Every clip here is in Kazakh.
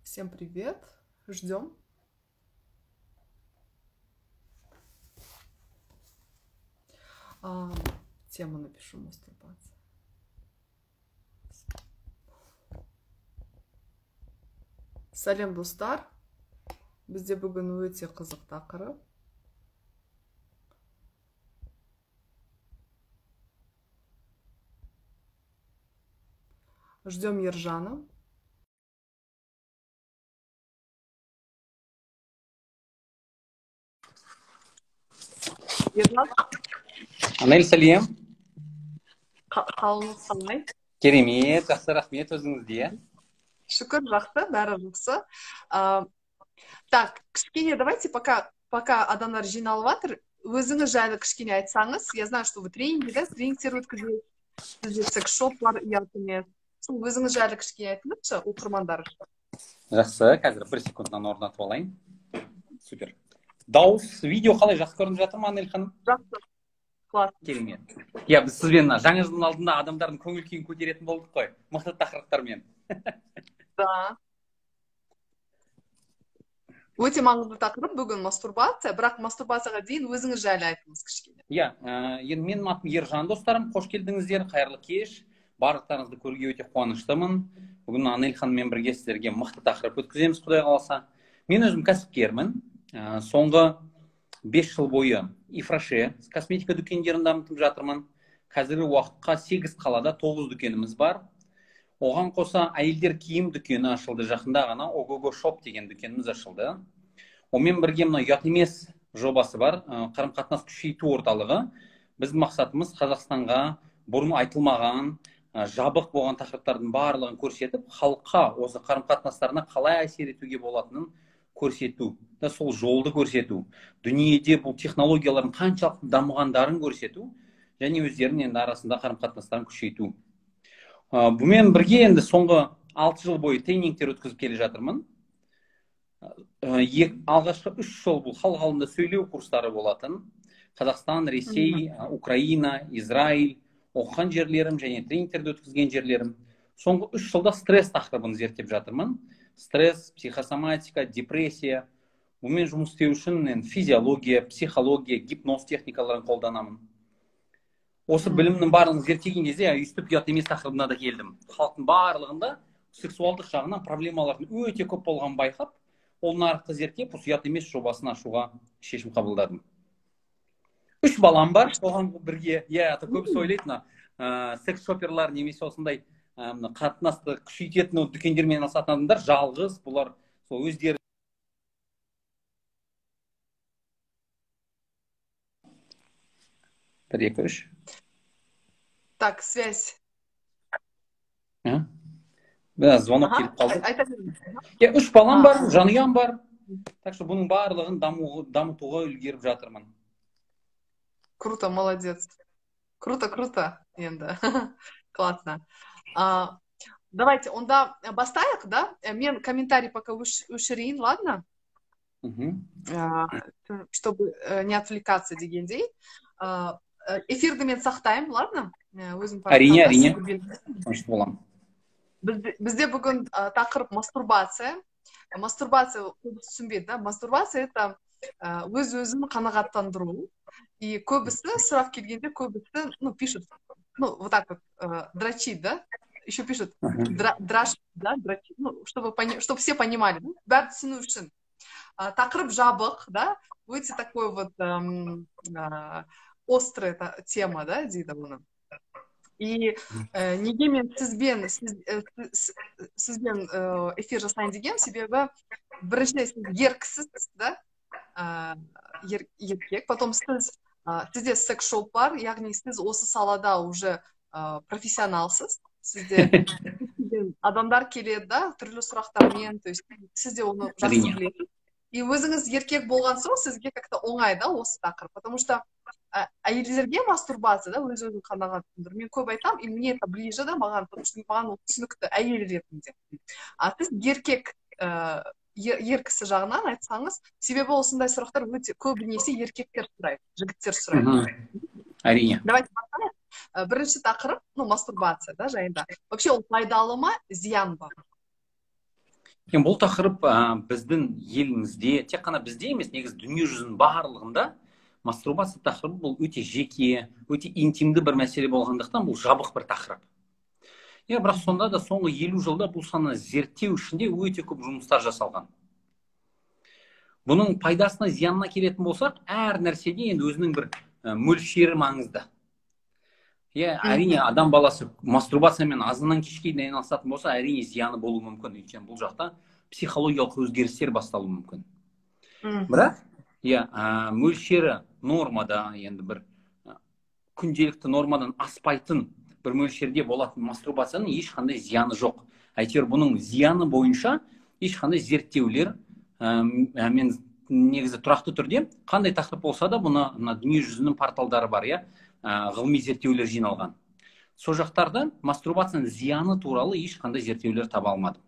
Всем привет. Ждем. Тему напишу: мастурбация. Сәлем достар. Бізде бүгін өте қызық тақырып. Ждем Ержана. Ержан, Анель, сәлем. қалыңыз қалай? Керемет, жақсы, рахмет, өзіңізде. Шүкір, жақсы, бәрі жақсы. Так, кішкене давайте, пока адамдар жиналып жатыр, өзіңіз жайлы кішкене айтсаңыз. Я знаю, что вы тренинги, да, тренингтер өткізесіз, сізде секс-шоп бар, ұят емес. Сол өзіңіз жайлы кішкене айтыңызшы, оқырмандар. Жақсы, қазір бір секундтан орнатып алайын. Супер. Дауыс, видео қалай, жақсы көрініп жатыр ма, Анель ханым? Жақсы, класс. Керемет. Я, біз сізбен жаңа жылдың алдында адамдардың көңіл күйін көтеретін болдық қой, мықты тақырыптармен. Да. Өте маңызды тақырып бүгін мастурбация, бірақ мастурбацияға дейін өзіңіз жайлы айтыңыз кішкене. Я, енді менің атым Ержан, достарым, қош келдіңіздер, қайырлы кеш. Барлықтарыңызды көруге өте қуаныштымын. Бүгін Анель ханыммен бірге сіздерге мықты тақырып өткіземіз, Құдай қаласа. Мен өзім кәсіпкермін. Соңғы 5 жыл бойы Ифраше косметика дүкендерін дамытып жатырмын. Қазіргі уақытқа 8 қалада 9 дүкеніміз бар. Оған қоса әйелдер киім дүкені ашылды, жақында ғана Ого-го шоп деген дүкеніміз ашылды. Онымен бірге мына ұят емес жобасы бар, қарым-қатынас күшейту орталығы. Біздің мақсатымыз Қазақстанға бұрын айтылмаған, жабық болған тақырыптардың барлығын көрсетіп, халыққа осы қарым-қатынастарына қалай әсер етуге болатынын көрсету, да сол жолды көрсету, дүниеде бұл технологиялардың қаншалықты дамығандарын көрсету, және өздерінің енді арасында қарым-қатынастарын күшейту. Бұмен бірге енді соңғы 6 жыл бойы тренингтер өткізіп келе жатырмын. Алғашқы 3 жыл бұл халық алдында сөйлеу курстары болатын. Қазақстан, Ресей, Украина, Израиль оқыған жерлерім және тренингтерді өткізген жерлерім. Соңғы 3 жылда стресс тақырыбын зерттеп жатырмын. Стресс, психосоматика, депрессия. Бұмен жұмыс істеу үшін физиология, психология, гипноз техникаларын қолданамын. Осы білімнің барлығын зерттеген кезде өйстіп ұят емес тақырыбына да келдім. Халықтың барлығында сексуалдық жағынан проблемалардың өте көп болған байқап, ол нарықты зерттеп, осы ұят емес жобасын ашуға шешім қабылдадым. 3 балам бар, оған бірге, көбісі ойлайды, секс-шоперлар немесе осындай қатынасты күшейтетін дүкендермен айналысатын адамдар жалғыз, бұлар өздері. Бір, екі, үш. Так, связь. Звонок келіп қалды. 3 балам бар, жанұям бар. Так что бұның барлығын дамытуға үлгеріп жатырмын. Круто, молодец. Круто, енді. Классно. Давайте, онда бастайық, да? Мен комментарий пока өшірейін, ладно? Чтобы не отвлекаться дегендей. Эфирді мен сақтаймын, ладно? Әрине. Бізде бүгін тақырып мастурбация. Мастурбация, көбісі түсінбейді, да? Мастурбация это өз-өзін қанағаттандыру. И көбісі сұрақ келгенде көбісі, пишут, вот так вот, дрочит, да? Еще пишут, драшит, да, дрочит. Чтобы все понимали, бәрі түсіну үшін. Тақырып жабық, да? Өте такой вот острая тема, да, дейді бұны. И неге мен сізбен эфир жасайын деген себебі бірінші сіз ерксіз, да, еркек, потом сізде секс-шоп бар, яғни сіз осы салада уже профессионалсыз, сізде адамдар келеді, да, түрлі сұрақтармен, то есть сізде оны жақсы білесіз. И өзіңіз еркек болған соң сізге как-то оңай, да, осы тақырып, потому что әйелдерге мастурбация, да, өз-өзін қанағаттандыру. Мен көп айтам, и мне это ближе, да, маған, потому что маған ол түсінікті әйел ретінде. Сіз еркек, еркісі жағынан айтсаңыз, себебі осындай сұрақтар өте көбінесе еркектер сұрайды, жігіттер сұрайды. Әрине. Давайте бастайық. Бірінші тақырып, мастурбация, да, жайында. Вообще ол пайдалы ма, зиян ба? Бұл тақырып біздің елімізде, тек қана бізде емес, негізі дүние жүзінің барлығында мастурбация тақырыбы бұл өте жеке, өте интимді бір мәселе болғандықтан бұл жабық бір тақырып. Бірақ сонда да соңғы 50 жылда бұл саны зерттеу ішінде өте көп жұмыстар жасалған. Бұның пайдасына, зиянына келетін болсақ, әр нәрседе енді өзінің бір мөлшері маңызды. Әрине, адам баласы мастурбациямен азаннан кешке дейін айналысатын болса, әрине зияны болуы мүмкін. Өйткені бұл жақта психологиялық өзгерістер басталуы мүмкін. Бірақ, мөлшері нормада, енді бір күнделікті нормадан аспайтын бір мөлшерде болатын мастурбацияның ешқандай зияны жоқ. Әйтеуір бұның зияны бойынша ешқандай зерттеулер мен негізі тұрақты түрде қандай тақырып болса да бұны дүние жүзінің порталдары бар, ғылыми зерттеулер жиналған. Сол жақтарда мастурбацияның зияны туралы ешқандай зерттеулер таба алмадым.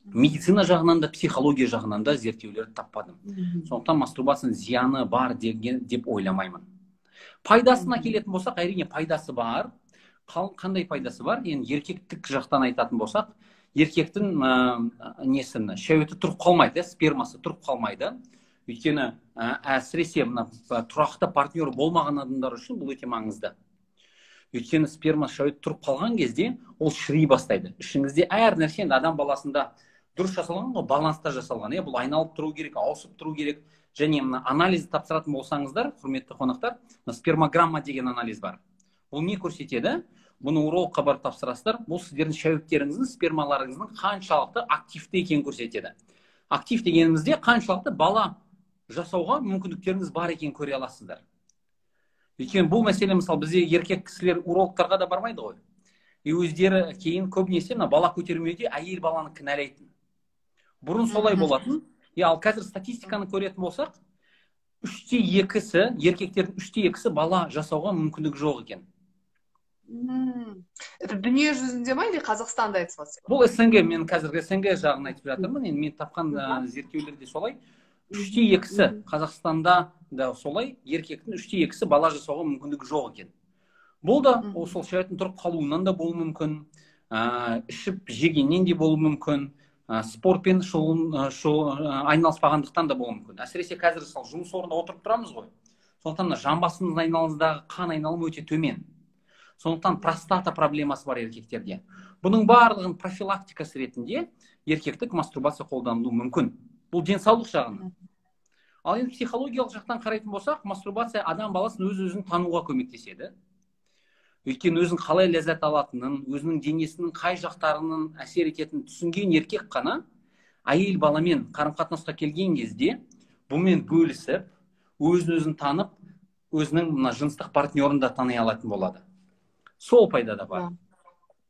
Медицина жағынан да, психология жағынан да зерттеулер таппадым. Сондықтан мастурбацияның зияны бар деп ойламаймын. Пайдасына келетін болсақ, әрине пайдасы бар. Қандай пайдасы бар? Енді еркектік жақтан айтатын болсақ, еркектің шәуеті тұрып қалмайды, спермасы тұрып қалмайды. Өйткені әсіресе тұрақты партнер болмаған адамдар үшін бұл өте маңызды. Өйткені сперма шәуеті тұрып қалған кезде ол шіри бастайды. Ішіңізде әр нәрсе адам баласында дұрыс жасалған ғой, баланста жасалған. Бұл айналып тұру керек, ауысып тұру керек. Және анализді тапсыратын болсаңыздар, құрметті қонақтар, спермограмма деген анализ бар. Бұл не көрсетеді? Бұны урологқа барып тапсырасыздар. Бұл сіздердің шәуеттеріңіздің, спермаларыңыздың қаншалықты активті екенін көрсетеді. Актив дегенімізде қаншалықты бала жасауға мүмкіндіктеріңіз бар екенін көре аласыздар. Өйткені бұл мәселе, мысалы, бізде еркек кісілер урологтарға да бармайды ғой. Өздері кейін көбінесе бала көтермеуде әйел баланы кінәлайтын. Бұрын солай болатын. Ал қазір статистиканы көретін болсақ, 2/3-сі, еркектердің 2/3-сі бала жасауға мүмкіндік жоқ екен. Это дүние жүзінде ма, или Қазақстанда айтып жатсыз? Бұл СНГ, мен қазіргі СНГ жағын айтып жатырмын. Енді мен тапқан зерттеулерде солай. 3/2-сі Қазақстанда да солай, еркектің 3/2-сі бала жасауға мүмкіндік жоқ екен. Бұл да сол шәуеттің тұрып қалуынан да болуы мүмкін, ішіп жегеннен де болуы мүмкін, спортпен айналыспағандықтан да болуы мүмкін. Әсіресе қазір жұмыс орнында отырып тұрамыз ғой. Сондықтан жамбасымыздың айналымыздағы қан айналымы өте төмен. Сондықтан простата проблемасы бар еркектерде. Бұның барлығын профилактикасы ретінде еркектік мастурбация қолданылуы мүмкін. Бұл денсаулық жағынан. Ал енді психологиялық жақтан қарайтын болсақ, мастурбация адам баласын өз-өзін тануға көмектеседі. Өйткені өзін қалай ләззат алатынын, өзінің денесінің қай жақтарының әсер ететінін түсінген еркек қана әйел баламен қарым-қатынасқа келген кезде бұмен бөлісіп, өзін танып, өзінің жыныстық партнерін да тани алатын болады. Сол пайда да бар.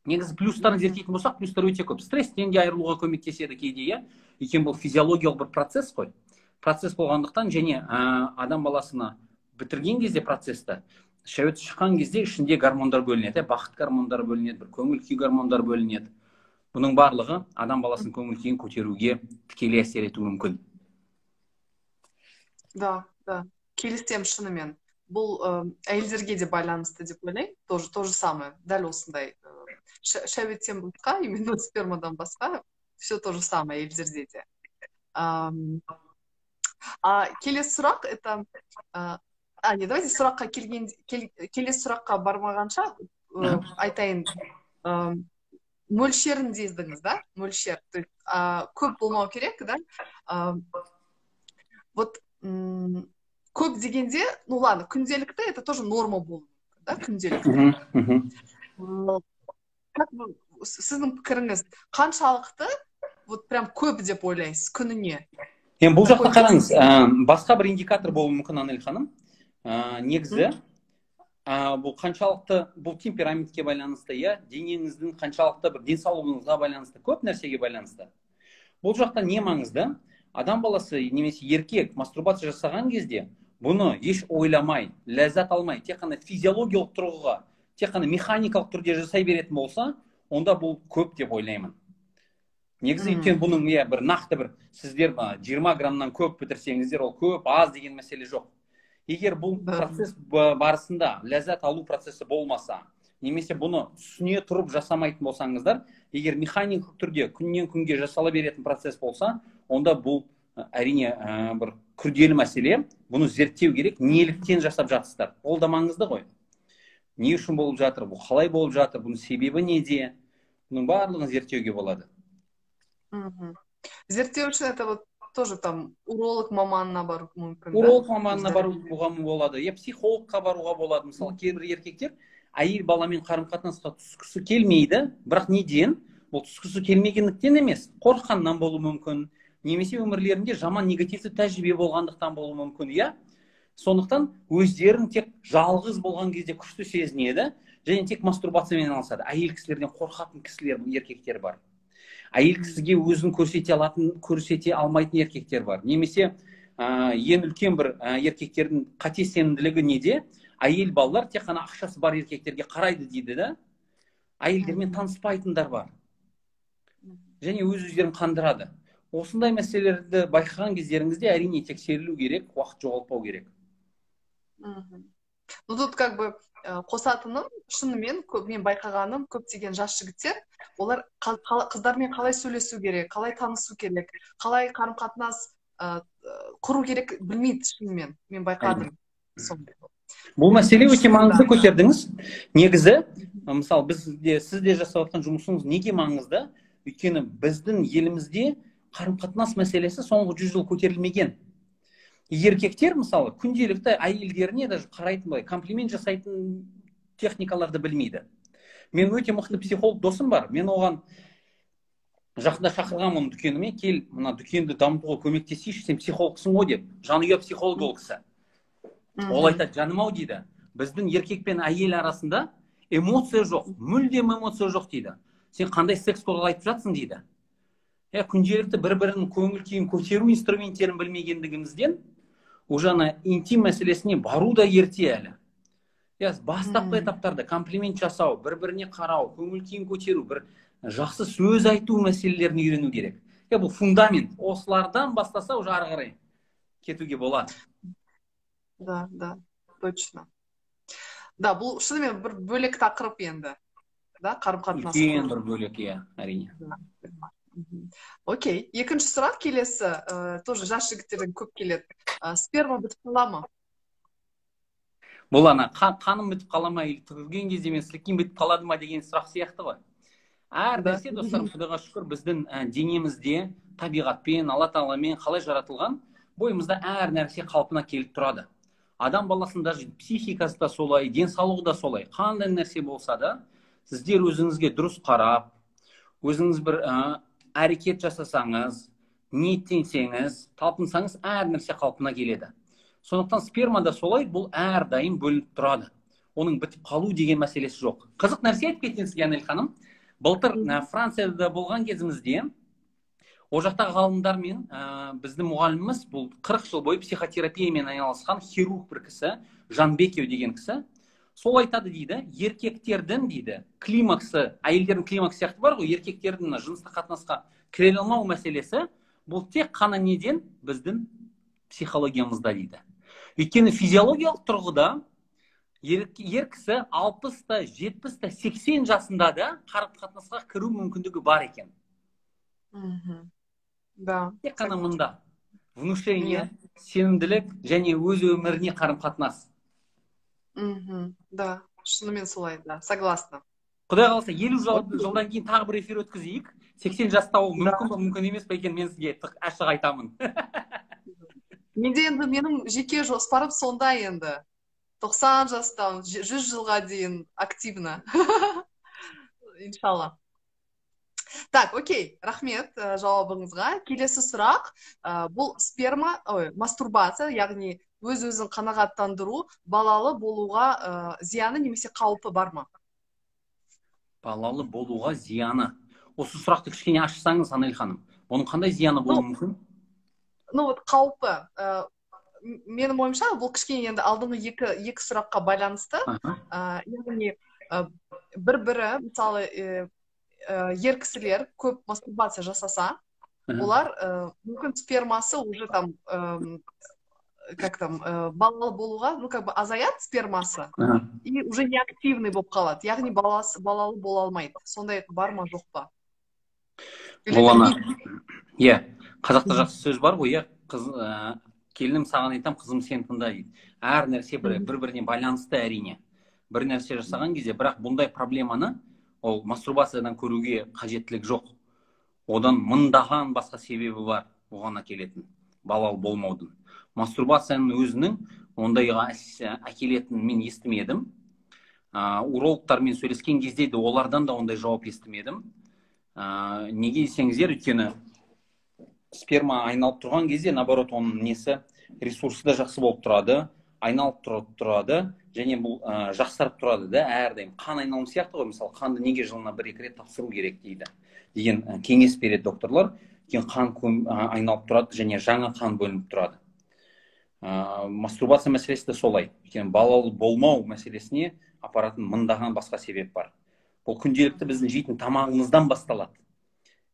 Негізі плюстарын зерттейтін болсақ, плюстар өте көп. Стресстен де айырылуға көмектеседі кейде. Өйткені бұл физиологиялық бір процесс қой. Процесс болғандықтан және адам баласына бітірген кезде процесті, шәуеті шыққан кезде ішінде гормондар бөлінеді, бақыт гормондары бөлінеді, бір көңіл күй гормондары бөлінеді. Бұның барлығы адам баласының көңіл күйін көтеруге тікелей әсер етуі мүмкін. Да, келісем шынымен. Бұл әйелдерге де байланысты деп ойлаймын. То же самое, дәл осындай. Шәуеттен басқа, именно спермадан басқа, все то же самое әйелдерде де. Келесі сұрақ, это... давайте келесі сұраққа бармағанша айтайын. Мөлшерін дездіңіз, да? Мөлшер. Көп болмау керек, да? Вот көп дегенде, ну ладно, күнделікті, это тоже норма болу, да? Күнделікті. Сіздің пікіріңіз қаншалықты вот прям көп деп ойлайсыз күніне? Бұл жақта қараңыз, басқа бір индикатор болуы мүмкін, Анель ханым. Негізі, бұл қаншалықты, бұл темпераментке байланысты, денеңіздің қаншалықты бір денсаулығыңызға байланысты, көп нәрсеге байланысты. Бұл жақта не маңызды? Адам баласы, немесе еркек мастурбация жасаған кезде, бұны еш ойламай, ләззат алмай, тек қана физиологиялық тұрғыға, тек қана механикалық түрде жасай беретін болса, онда бұл көп деп ойлаймын. Негізі өйткені бұның бір нақты бір, сіздер 20 граммнан көп бітірсеңіздер, ол көп, аз деген мәселе жоқ. Егер бұл процесс барысында ләззат алу процесі болмаса, немесе бұны түсіне тұрып жасамайтын болсаңыздар, егер механикалық түрде күннен күнге жасала беретін процесс болса, онда бұл әрине бір күрделі мәселе. Бұны зерттеу керек, неліктен жасап жатсыздар. Ол да маңызды ғой. Не үшін болып жатыр, бұл қалай болып жатыр, бұның себебі неде? Бұның барлығын зерттеуге болады. Зерттеу үшін это вот тоже там уролог маманына бару мүмкін. Уролог маманына баруға болады, психологқа баруға болады. Мысалы, кейбір еркектер әйел баламен қарым-қатынасқа түскісі келмейді, бірақ неден? Бұл түскісі келмегендіктен емес, қорққаннан болуы мүмкін, немесе өмірлерінде жаман негативті тәжірибе болғандықтан болуы мүмкін, иә? Сондықтан өздерін тек жалғыз болған кезде күшті сезінеді, және тек мастурбациямен айналысады. Әйел кісілерден қорқатын кісілер, еркектер бар. Әйел кісіге өзін көрсете алмайтын еркектер бар. Немесе ең үлкен бір еркектердің қате сенімділігі неде? Әйел балалар тек қана ақшасы бар еркектерге қарайды дейді да. Әйелдермен таныспайтындар бар. Және өздерін қандырады. Осындай мәселелерді байқаған кездеріңізде әрине тексерілу керек, уақыт жоғалтпау керек. Ну тут как бы қосатыным, шынымен мен байқағаным, көптеген жас жігіттер, олар қыздармен қалай сөйлесу керек, қалай танысу керек, қалай қарым-қатынас құру керек білмейді шынымен. Мен байқадым. Бұл мәселе өте маңызды көтердіңіз. Негізі, мысалы, сізде жасап жатқан жұмысыңыз неге маңызды? Өйткені біздің елімізде қарым-қатынас мәселесі соңғы 100 жыл көтерілмеген. Еркектер, мысалы, күнделікті әйелдеріне даже қарайтын бай, комплимент жасайтын техникаларды білмейді. Мен өте мықты психолог досым бар. Мен оған жақында шақырғанмын дүкеніме, кел, мына дүкенді дамытуға көмектесейші, сен психологсың ғой деп. Жанұя психолог ол кісі. Ол айтады, жаным ау дейді, біздің еркек пен әйел арасында эмоция жоқ, мүлдем эмоция жоқ дейді. Сен қандай секс туралы айтып жатсың дейді. Күнделікті бір-бірінің көңіл күйін көтеру инструменттерін білмегендігімізден уже интим мәселесіне бару да ерте әлі. Бастапқы этаптарда комплимент жасау, бір-біріне қарау, көңіл күйін көтеру, бір жақсы сөз айту мәселелерін үйрену керек. Бұл фундамент. Осылардан бастаса уже ары қарай кетуге болады. Да, точно. Да, бұл шынымен бір бөлек тақырып енді. Да, қарым-қатынас. Үлкен бір бөлек, әрине. Окей, екінші сұрақ келесі, тоже жас жігіттерден көп келеді. Сперма бітіп қала ма? Бұл қаным бітіп қала ма, түгілген кезде мен сілекейім бітіп қалады ма деген сұрақ сияқты ғой. Әр нәрсе, достарым, Құдайға шүкір, біздің денемізде табиғатпен, Алла тағаламен қалай жаратылған, бойымызда әр нәрсе қалпына келіп тұрады. Адам баласында психикасы да солай, денсаулығы да солай. Қандай нәрсе болса да, сіздер өзіңізге дұрыс қарап, өзіңіз бір әрекет жасасаңыз, ниеттенсеңіз, талпынсаңыз, әр нәрсе қалпына келеді. Сондықтан спермада солай, бұл әрдайым бөлініп тұрады. Оның бітіп қалу деген мәселесі жоқ. Қызық нәрсе айтып кеткен сізге, Анель ханым. Былтыр Францияда болған кезімізде, ол жақтағы ғалымдармен біздің мұғаліміміз, бұл 40 жыл бойы психотерапиямен айналысқан хирург бір кісі, Жанбекеу деген кісі, сол айтады дейді, еркектердің дейді, климаксы, әйелдердің климаксы сияқты бар ғой, еркектердің жыныстық қатынасқа кіре алмау мәселесі, бұл тек қана неден? Біздің психологиямызда дейді. Өйткені физиологиялық тұрғыда ер кісі 60-та, 70-та, 80 жасында да қарым-қатынасқа кіру мүмкіндігі бар екен. Да. Тек қана мұнда внушение, сенімділік және өз өміріне қарым-қатынас. Да, шынымен солай, да, согласна. Құдай қаласа, 50 жылдан кейін тағы бір эфир өткізейік. 80 жаста ол мүмкін ба, мүмкін емес па екен, мен сізге ашық айтамын. Менде енді менің жеке жоспарым сонда енді. 90 жастан 100 жылға дейін активно. Иншалла. Так, окей, рахмет жауабыңызға. Келесі сұрақ, бұл мастурбация, яғни өз-өзін қанағаттандыру, балалы болуға зияны немесе қаупі бар ма? Балалы болуға зияны. Осы сұрақты кішкене ашсаңыз, Анель ханым, оның қандай зияны болуы мүмкін? Қаупі. Менің ойымша, бұл кішкене енді алдыңғы екі сұраққа байланысты. Яғни бір-бірі, мысалы, ер кісілер көп мастурбация жасаса, олар мүмкін спермасы уже там как там, балалы болуға, ну, как бы азаят спермасы, и уже неактивный болып қалады. Яғни балалы бола алмайды. Сондай бар ма, жоқ па? Бұл ана, иә, қазақта жақсы сөз бар ғой, иә, келінім саған айтам, қызым сен тыңда дейді. Әр нәрсе бір-біріне байланысты әрине. Бір нәрсе жасаған кезде, бірақ бұндай проблеманы ол мастурбациядан көруге қажеттілік жоқ. Одан мыңдаған басқа себебі бар оған әкелетін, балалы болмаудың. Мастурбацияның өзінің ондайға әкелетінін мен естімедім. Урологтармен сөйлескен кезде де олардан да ондай жауап естімедім. Неге десеңіздер, өйткені сперма айналып тұрған кезде, наоборот, оның несі ресурсы да жақсы болып тұрады, айналып тұрады, және бұл жақсарып тұрады да, әрдайым. Қан айналым сияқты ғой, мысалы, қанды неге жылына 1-2 рет тапсыру керек дейді деген кеңес береді докторлар. Қан айналып тұрады және жаңа қан бөлініп тұрады. Мастурбация мәселесі де солай. Балалы болмау мәселесіне апаратын мыңдаған басқа себеп бар. Бұл күнделікті біздің жейтін тамағымыздан басталады.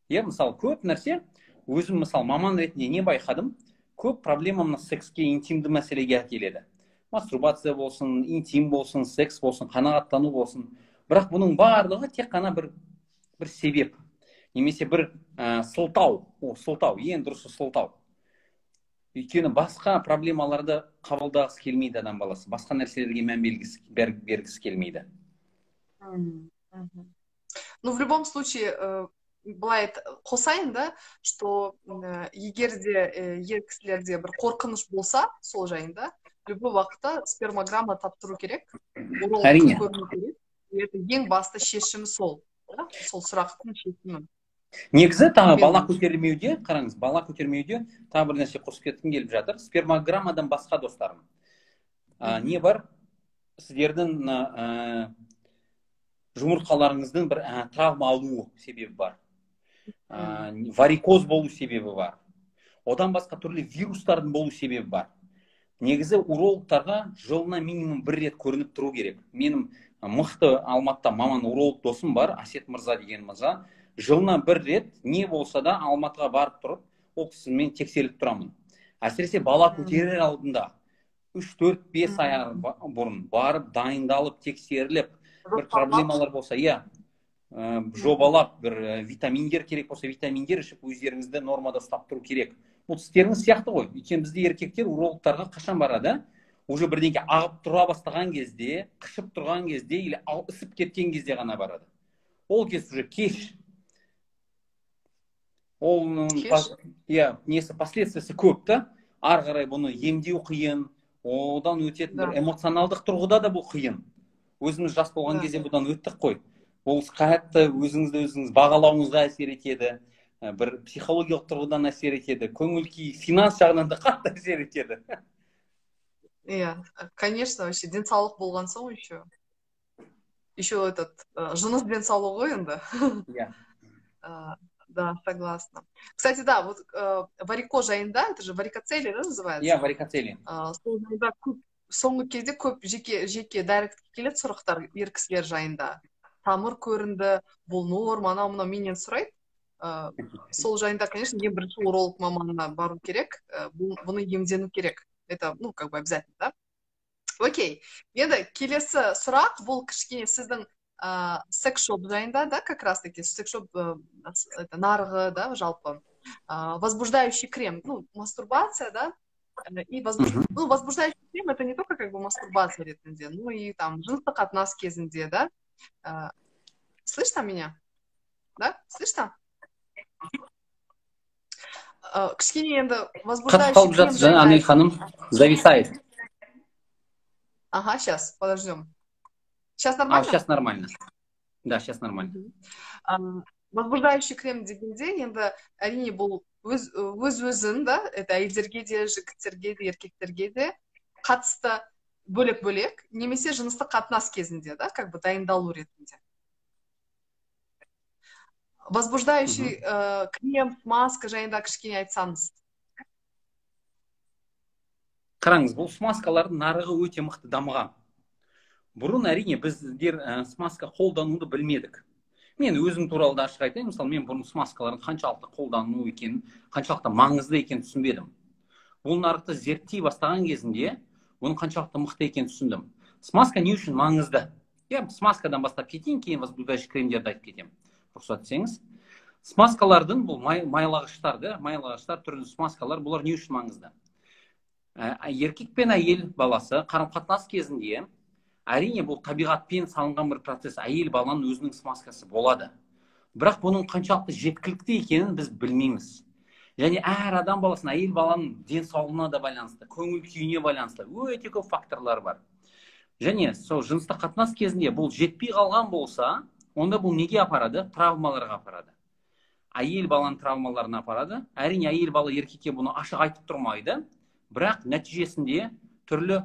Мысалы, көп нәрсе, өзім мысалы маман ретінде не байқадым, көп проблема мына секске, интимді мәселеге әкеледі. Мастурбация болсын, интим болсын, секс болсын, қанағаттану болсын. Бірақ бұның барлығы тек қана бір себеп. Немесе бір сылтау, ең дұрысы сылтау. Өйткені басқа проблемаларды қабылдағысы келмейді адам баласы. Басқа нәрселерге мән бергісі келмейді. Ну, в любом случае, бывает қосайын да, что егер де ер кісілерде бір қорқыныш болса, сол жайында, любой уақытта спермограмма таптыру керек. Әрине. Это ең басты шешімі сол. Сол сұрақтың шешімі. Негізі тағы бала көтермеуде, қараңыз, бала көтермеуде тағы бір нәрсе қосып кеткім келіп жатыр. Спермограммадан басқа достарым. Не бар? Сіздердің жұмыртқаларыңыздың бір травма алуы себебі бар. Варикоз болу себебі бар. Одан басқа түрлі вирустардың болу себебі бар. Негізі урологтарға жылына минимум 1 рет көрініп тұру керек. Менің мықты Алматыда маман уролог досым бар, Асет Мырза деген мырза. Жылына 1 рет не болса да Алматыға барып тұрып, ол кісімен тексеріліп тұрамын. Әсіресе бала көтерер алдында 3-4-5 ай бұрын барып, дайындалып, тексеріліп, бір проблемалар болса, жобалап, бір витаминдер керек болса, витаминдер ішіп, өздеріңізді нормада ұстап тұру керек. Бұл істеріңіз сияқты ғой. Өйткені бізде еркектер урологтарға қашан барады? Уже бірдеңке ағып тұра бастаған кезде, қышып тұрған кезде, или ысып кеткен кезде ғана барады. Ол кез уже кеш. Ол несі последствиясы көп та, ары қарай бұны емдеу қиын, одан өтетін бір эмоционалдық тұрғыда да бұл қиын. Өзіміз жас болған кезде бұдан өттік қой. Ол қатты өзіңіз бағалауыңызға әсер етеді, бір психологиялық тұрғыдан әсер етеді, көңіл-күй, финанс жағынан да қатты әсер етеді. Конечно, вообще денсаулық болған соң еще этот жыныс денсаулығы ғой енді. Да, согласна. Кстати, да, вот варикоз жайында, это же варикоцелия, да, называется? Варикоцелия. Соңғы кезде көп жеке дәрігерге келеді сұрақтар ер кісілер жайында. Тамыр көрінді, бұл норма, анау менен сұрайды. Сол жайында, конечно, ең бірінші уролог маманына бару керек, бұны емдену керек. Это, ну, как бы обязательно, да? Окей. Енді келесі сұрақ, бұл кішкене сіздің секс-шоп жайында, да, как раз таки, секс-шоп нарығы, да, жалпы. Возбуждающий крем, ну, мастурбация, да, и возбуждающий крем это не только как бы мастурбация ретінде, ну и там жыныстық қатынас кезінде, да. Слышно меня? Да? Слышно? Кішкене енді возбуждающий крем... Жатыр, Анель ханым, зависает. Ага, сейчас, подождем. Сейчас нормально? Сейчас нормально. Да, сейчас нормально. Возбуждающий крем дегенде, енді әрине бұл өз-өзін, да, это әйелдерге де, жігіттерге де, еркектерге де қатысты бөлек-бөлек, немесе жыныстық қатынас кезінде, да, как бы дайындалу ретінде. Возбуждающий крем, маска жайында кішкене айтсаңыз. Қараңыз, бұл смазкалардың нарығы өте мықты дамыған. Бұрын әрине біздер смазка қолдануды білмедік. Мен өзім туралы да ашық айтайын, мысалы мен бұрын смазкалардың қаншалықты қолдану екенін, қаншалықты маңызды екенін түсінбедім. бұл нарықты зерттей бастаған кезінде оның қаншалықты мықты екенін түсіндім. Смазка не үшін маңызды? Я смазкадан бастап кетейін, кейін возбуждающий кремдерді айтып кетемін, рұқсат етсеңіз. Смазкалардың, бұл майлағыштар түрлі смазкалар, бұлар не үшін маңызды? Еркек пен әйел баласы қарым-қатынас кезінде, әрине бұл табиғатпен салынған бір процесс, әйел баланың өзінің смазкасы болады. Бірақ бұның қаншалықты жеткілікті екенін біз білмейміз. Және әр адам баласын, әйел баланың денсаулығына да байланысты, көңіл күйіне байланысты өте көп факторлар бар. Және сол жыныстық қатынас кезінде бұл жетпей қалған болса, онда бұл неге апарады? Травмаларға апарады. Әйел баланың травмаларына апарады. Әрине әйел бала еркекке бұны ашық айтып тұрмайды, бірақ нәтижесінде түрлі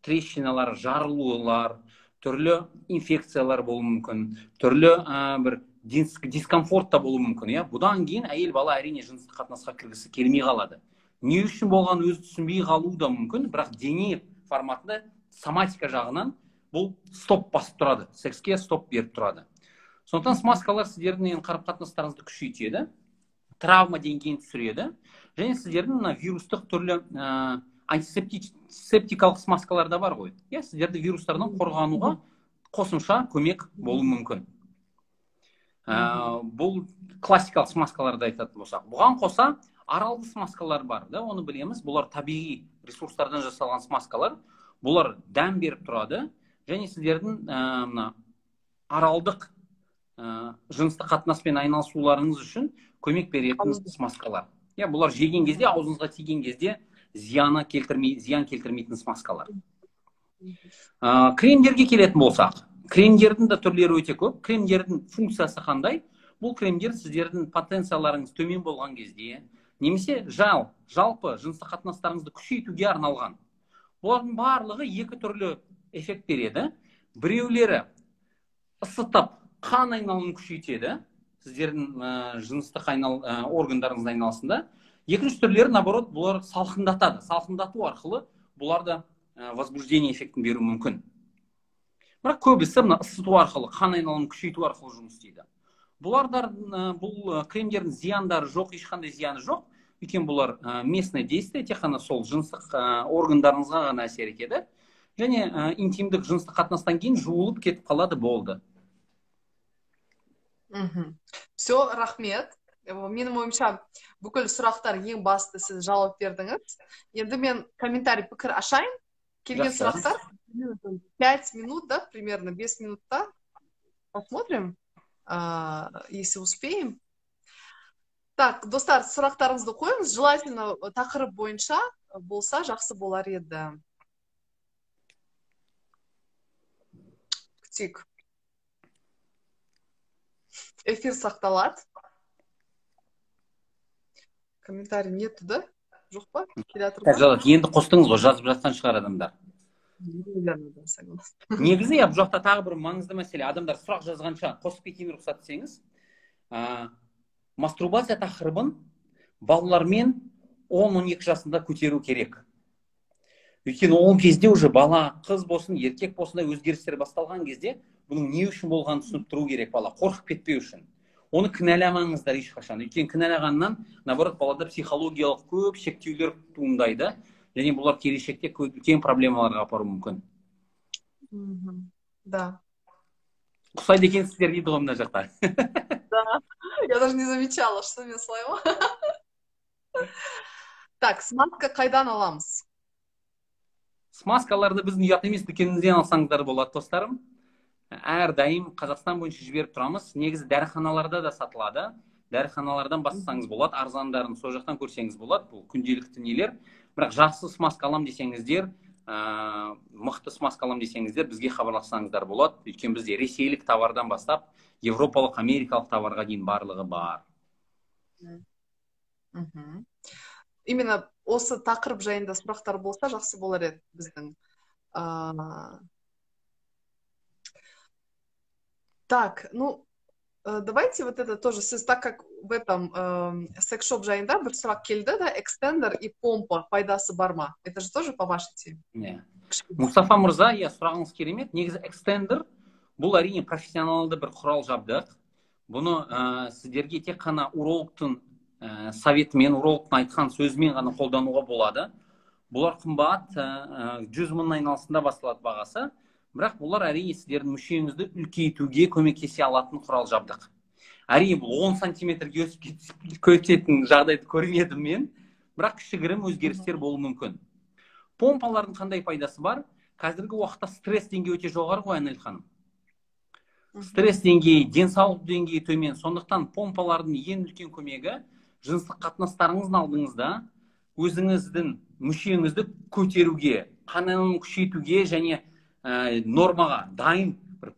трещиналар, жарылулар, түрлі инфекциялар болуы мүмкін, түрлі бір дискомфорт та болуы мүмкін. Бұдан кейін әйел бала әрине жыныстық қатынасқа кіргісі келмей қалады. Не үшін болған өзі түсінбей қалуы да мүмкін, бірақ дене форматында соматика жағынан бұл стоп басып тұрады, секске стоп беріп тұрады. Сондықтан смазкалар сіздердің қарым-қатынастарыңызды күшейтеді, травма деңгейін түсіреді, және сіздердің вирустық түрлі антисептикалық смазкалар да бар ғой. Сіздерді вирустардан қорғануға қосымша көмек болуы мүмкін. Бұл классикалық смазкаларды айтатын болсақ. Бұған қоса аралды смазкалар бар, оны білеміз. Бұлар табиғи ресурстардан жасалған смазкалар. Бұлар дәм беріп тұрады, және сіздердің аралдық жыныстық қатынаспен айналысуларыңыз үшін көмек беретін смазкалар. Бұлар жеген кезде, аузыңызға тиген кезде зиян келтірмейтін смазкалар. Кремдерге келетін болсақ, кремдердің да түрлері өте көп. Кремдердің функциясы қандай? Бұл кремдер сіздердің потенцияларыңыз төмен болған кезде, немесе жалпы жыныстық қатынастарыңызды күшейтуге арналған. Бұлардың барлығы екі түрлі эффект береді. Біреулері ысытып, қан айналымын күшейтеді, сіздердің жыныстық органдарыңыздың айналысында. Екінші түрлері, наоборот, бұлар салқындатады. Салқындату арқылы бұларда возбуждение эффектін беру мүмкін. Бірақ көбісі ысыту арқылы, қан айналымын күшейту арқылы жұмыс істейді. Бұл кремдердің зияндары жоқ, ешқандай зияны жоқ. Өйткені бұлар местное действие, тек қана сол жыныстық органдарыңызға ғана әсер етеді. Және интимдік жыныстық қатынастан кейін жуылып кетіп қалады, болды. Все, рахмет. Менің ойымша бүкіл сұрақтар ең басты сіз жауап бердіңіз. Енді мен комментарий пікір ашайын. Келген сұрақтар 5 минут, да, примерно 5 минутта. Посмотрим, если успеем. Так, достар, сұрақтарыңызды қойыңыз. Желательно тақырып бойынша болса жақсы болар еді. Күтейік. Эфир сақталады. Комментарий нету, да? Жоқ па? Енді қостыңыз ғой, жазып жатқан шығар адамдар. Негізі, бұл жақта тағы бір маңызды мәселе. Адамдар сұрақ жазғанша қосып кетейін, рұқсат етсеңіз. Мастурбация тақырыбын балалармен 10-12 жасында көтеру керек. Өйткені ол кезде уже бала, қыз болсын, еркек болсын да өзгерістер басталған кезде бұның не үшін болғанын түсініп тұру керек бала, қорқып кетпеу үшін. Оны кінәламаңыздар ешқашан. Өйткені кінәлағаннан, наоборот, балада психологиялық көп шектеулер туындайды, және бұлар келешекте үлкен проблемаларға апаруы мүмкін. Да. Ұқсайды екен сіздер дейді ғой мына жақта. Да. Я даже не замечала, что мен солай ма. Так, смазка қайдан аламыз? Смазкаларды біздің ұят емес дүкенімізден алсаңыздар болады, достарым. Әрдайым Қазақстан бойынша жіберіп тұрамыз. Негізі дәріханаларда да сатылады. Дәріханалардан бастасаңыз болады, арзандарын сол жақтан көрсеңіз болады. Бұл күнделікті нелер. Бірақ жақсы смазка алам десеңіздер, мықты смазка алам десеңіздер, бізге хабарлассаңыздар болады. Өйткені бізде ресейлік товардан бастап, европалық, америкалық товарға дейін барлығы бар. Именно осы тақырып жайында сұрақтар болса жақсы болар еді біздің. Так, ну, давайте вот это тоже, так как в этом секс-шоп жайында бір сұрақ келді, да, экстендер и помпа пайдасы бар ма? Это же тоже по вашей теме? Мұстафа Мырза, сұрағыңыз керемет. Негізі экстендер бұл әрине профессионалды бір құрал жабдық. Бұны сіздерге тек қана урологтың советімен, урологтың айтқан сөзімен ғана қолдануға болады. Бұлар қымбат, 100 мың айналасында басталады бағасы. Бірақ бұлар әрине сіздердің мүшеңізді үлкейтуге көмектесе алатын құрал жабдық. Әрине бұл 10 сантиметрге өсіп кететін жағдайды көрмедім мен, бірақ кішігірім өзгерістер болуы мүмкін. Помпалардың қандай пайдасы бар? Қазіргі уақытта стресс деңгейі өте жоғары ғой, Анель ханым. Стресс деңгейі, денсаулық деңгейі төмен. Сондықтан помпалардың ең үлкен көмегі жыныстық қатынастарыңыздың алдыңызда өзіңіздің мүшеңізді көтеруге, қанын күшейтуге және нормаға дайын бір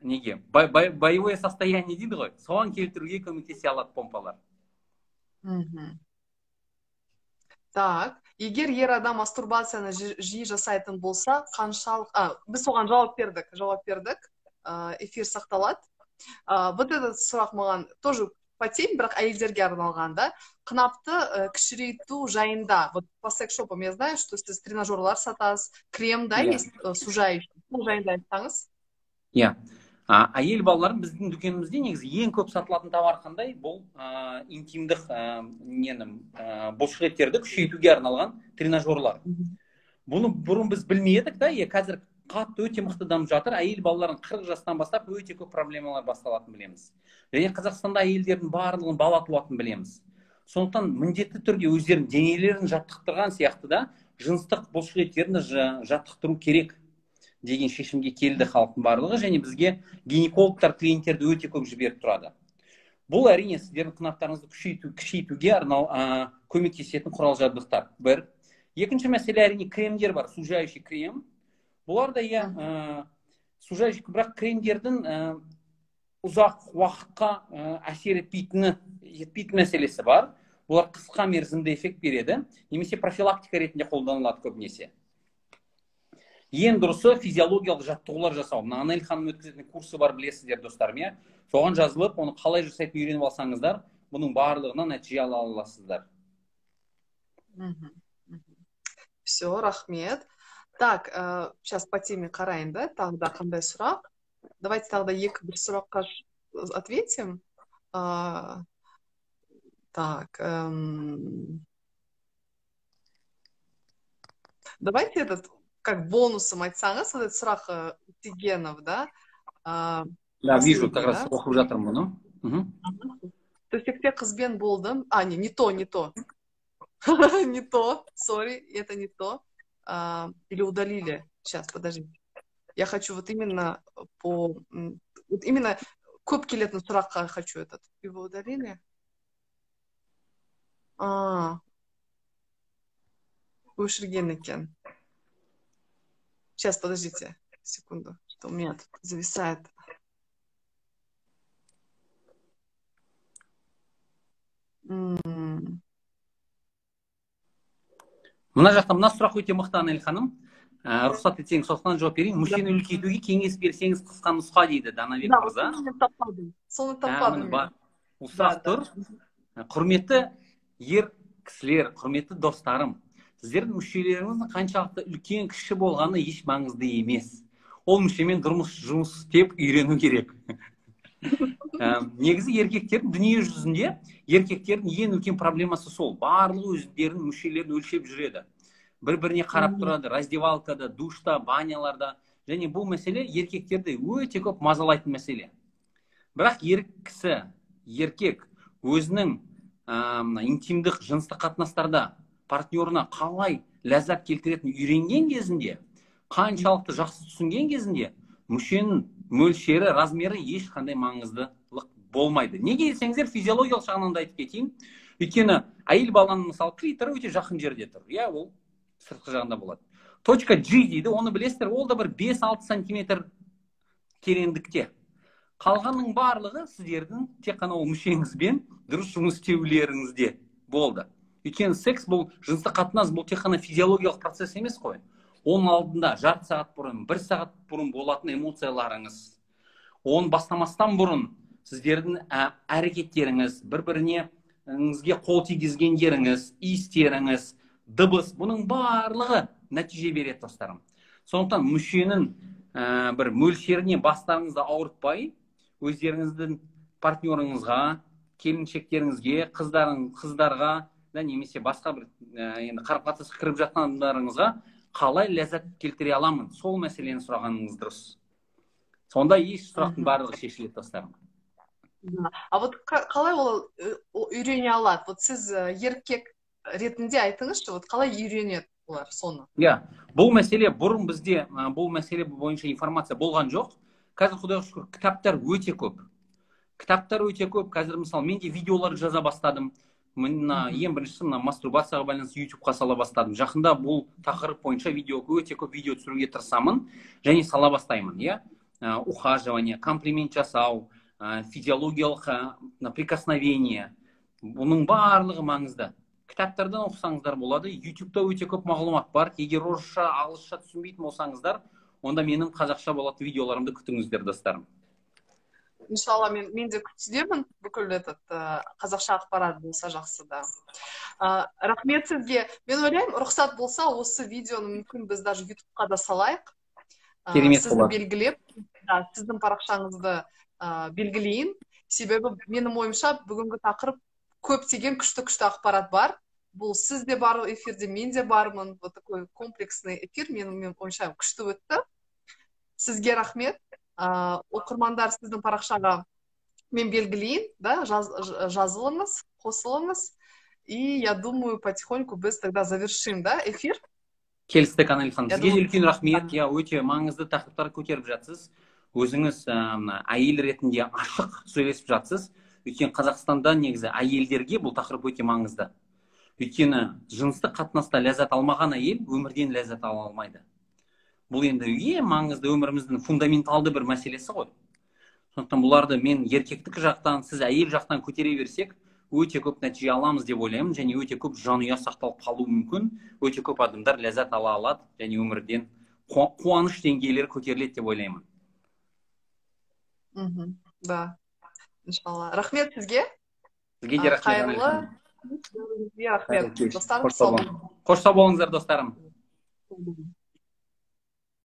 неге боевое состояние дейді ғой, соған келтіруге көмектесе алады помпалар. Так, егер ер адам мастурбацияны жиі жасайтын болса, қаншалық... Біз соған жауап бердік, эфир сақталады. Вот этот сұрақ маған тоже по теме, бірақ әйелдерге арналған, да? Қынапты кішірейту жайында, вот по секс-шопам я знаю, что сіз тренажерлар сатасыз, крем, да, есть сужающий, бұл жайында айтсаңыз? Иә. Әйел балаларын біздің дүкенімізде негізі ең көп сатылатын товар қандай? Бұл интимдік бұлшықеттерді күшейтуге арналған тренажерлар. Бұны бұрын біз білмедік, да, қазір қатты өте мықты дамып жатыр. Әйел балаларын 40 жастан бастап өте көп проблемалар басталатын білеміз. Және Қазақстанда әйелдердің барлығын бала туатын білеміз. Сондықтан міндетті түрде өздерінің денелерін жаттықтырған сияқты да, жыныстық бұлшықеттерін жаттықтыру керек деген шешімге келді халықтың барлығы, және бізге гинекологтар клиенттерді өте көп жіберіп тұрады. Бұл әрине сіздердің қынаптарыңызды күшейтуге көмектесетін құрал жабдықтар. Бір. Екінші мәселе әрине кремдер бар, сужающий крем. Бұлар да сужающий, бірақ кремдердің ұзақ уақытқа әсер етпейтін мәселесі бар. Бұлар қысқа мерзімді эффект береді, немесе профилактика ретінде қолданылады көбінесе. Ең дұрысы физиологиялық жаттығулар жасау. Мына Анель ханым өткізетін курсы бар, білесіздер достарым, соған жазылып, оны қалай жасайтын үйреніп алсаңыздар, бұның барлығынан нәтиже ала аласыздар. Все, рахмет. Так, сейчас по теме қарайын, да, тағы қандай сұрақ? Давайте тогда бір сұраққа ответим. Так, давайте этот как бонусом айтсаңыз, этот сұрақ Тигенов, да? Да, вижу, как раз оқып жатырмын бұны. Төсекте қызбен болдым. Не то. Не то, sorry, это не то. Или удалили. Сейчас, подождите. Я хочу вот именно именно көп келетін сұраққа хочу этот. Его удалили? Өшірген екен. Сейчас, подождите, секунду, что у меня тут зависает. Мына жақта мына сұрақ өте мықты, Анель ханым. Рұқсат етсеңіз, соқтан жауап берейін. Мүшені үлкейтуге кеңес берсеңіз қысқа нұсқа дейді Данабек мырза. Соны таппадым. Бұл сұрақ тұр. Құрметті ер кісілер, құрметті достарым, сіздердің мүшелеріңіздің қаншалықты үлкен кіші болғаны еш маңызды емес. Ол мүшемен жұмыс істеп үйрену керек. Негізі еркектердің дүние жүзінде еркектердің ең үлкен проблемасы сол. Барлығы өздерінің мүшелерін өлшеп жүреді. Бір-біріне қарап тұрады, раздевалкада, душта, баняларда. Және бұл мәселе еркектерді өте көп мазалайтын мәселе. Бірақ еркек өзінің интимдік жыныстық қатынастарда партнерына қалай ләззат келтіретін үйренген кезінде, қаншалықты жақсы түсінген кезінде, мүшенің мөлшері, размері ешқандай маңыздылық болмайды. Неге десеңіздер, физиологиялық жағынан да айтып кетейін. Өйткені әйел баланың мысалы клиторы өте жақын жерде тұр. Ол сыртқы жағында болады. Точка G дейді, оны білесіздер, ол да бір 5-6 сантиметр тереңдікте. Қалғанның барлығы сіздердің тек қана ол мүшеңізбен дұрыс жұмыс істеулеріңізде болды. Өйткені секс бұл, жыныстық қатынас бұл тек қана физиологиялық процесс емес қой. Оның алдында жарты сағат бұрын, 1 сағат бұрын болатын эмоцияларыңыз, оны бастамастан бұрын сіздердің әрекеттеріңіз, бір-біріңізге қол тигізгендеріңіз, иістеріңіз, дыбыс, бұның барлығы нәтиже береді, достарым. Сондықтан мүшенің бір мөлшеріне бастарыңызды ауыртпай, өздеріңіздің партнеріңізға, келіншектеріңізге, қыздарға да немесе басқа бір енді қарым қатынасқа кіріп жатқан адамдарыңызға қалай ләззат келтіре аламын, сол мәселені сұрағаныңыз дұрыс. Сонда еш сұрақтың барлығы шешіледі, достарым. А вот қалай ол үйрене алады? Вот сіз еркек ретінде айтыңызшы, вот қалай үйренеді олар соны? Бұл мәселе бұрын бізде бұл мәселе бойынша информация болған жоқ. Қазір құдайға шүкір кітаптар өте көп. Қазір мысалы мен де видеолар жаза бастадым. Ең біріншісі мастурбацияға байланысты YouTube-ға сала бастадым. Жақында бұл тақырып бойынша өте көп видео түсіруге тырысамын және сала бастаймын. Ухаживание, комплимент жасау, физиологиялық прикосновение. Бұның барлығы маңызды. Кітаптардан оқысаңыздар болады. YouTube-та өте көп мағлұмат бар. Егер орысша, ағылшынша түсінбейтін болсаңыздар, онда менің қазақша болатын видеоларымды күтіңіздер, достарым. Иншалла, мен де күтудемін. Бүкіл қазақша ақпарат болса жақсы да. Рахмет сізге. Мен ойлаймын, рұқсат болса, осы видеоны мүмкін біз даже YouTube-қа да салайық. Керемет сізді белгілеп, сіздің парақшаңызды белгілейін. Себебі менің ойымша бүгінгі тақырып көптеген күшті ақпарат бар. Бұл сізде бар эфирде, мен де бармын. Вот такой комплексный эфир менің ойымша күшті өтті. Сізге рахмет. Оқырмандар сіздің парақшаға мен белгілейін, жазылыңыз, қосылыңыз. И я думаю, потихоньку біз тогда завершим, эфир. Келістік, Анель ханым. Сізге үлкен рахмет. Өте маңызды тақырыптар көтеріп жатсыз. Өзіңіз әйел ретінде ашық сөйлесіп жатсыз. Өйткені Қазақстанда негізі әйелдерге бұл тақырып өте маңызды. Өйткені жыныстық қатынаста ләззат алмаған әйел өмірден ләззат ала алмайды. Бұл енді ең маңызды өміріміздің фундаменталды бір мәселесі ғой. Сондықтан бұларды мен еркектік жақтан, сіз әйел жақтан көтере берсек, өте көп нәтиже аламыз деп ойлаймын, және өте көп жанұя сақталып қалуы мүмкін, өте көп адамдар ләззат ала алады, және өмірден қуаныш деңгейлері көтеріледі деп ойлаймын. Да, иншалла. Рахмет сізге. Сізге де рахмет. Қайырлы. Рахмет. Достарым, қош сау болыңыздар, достарым.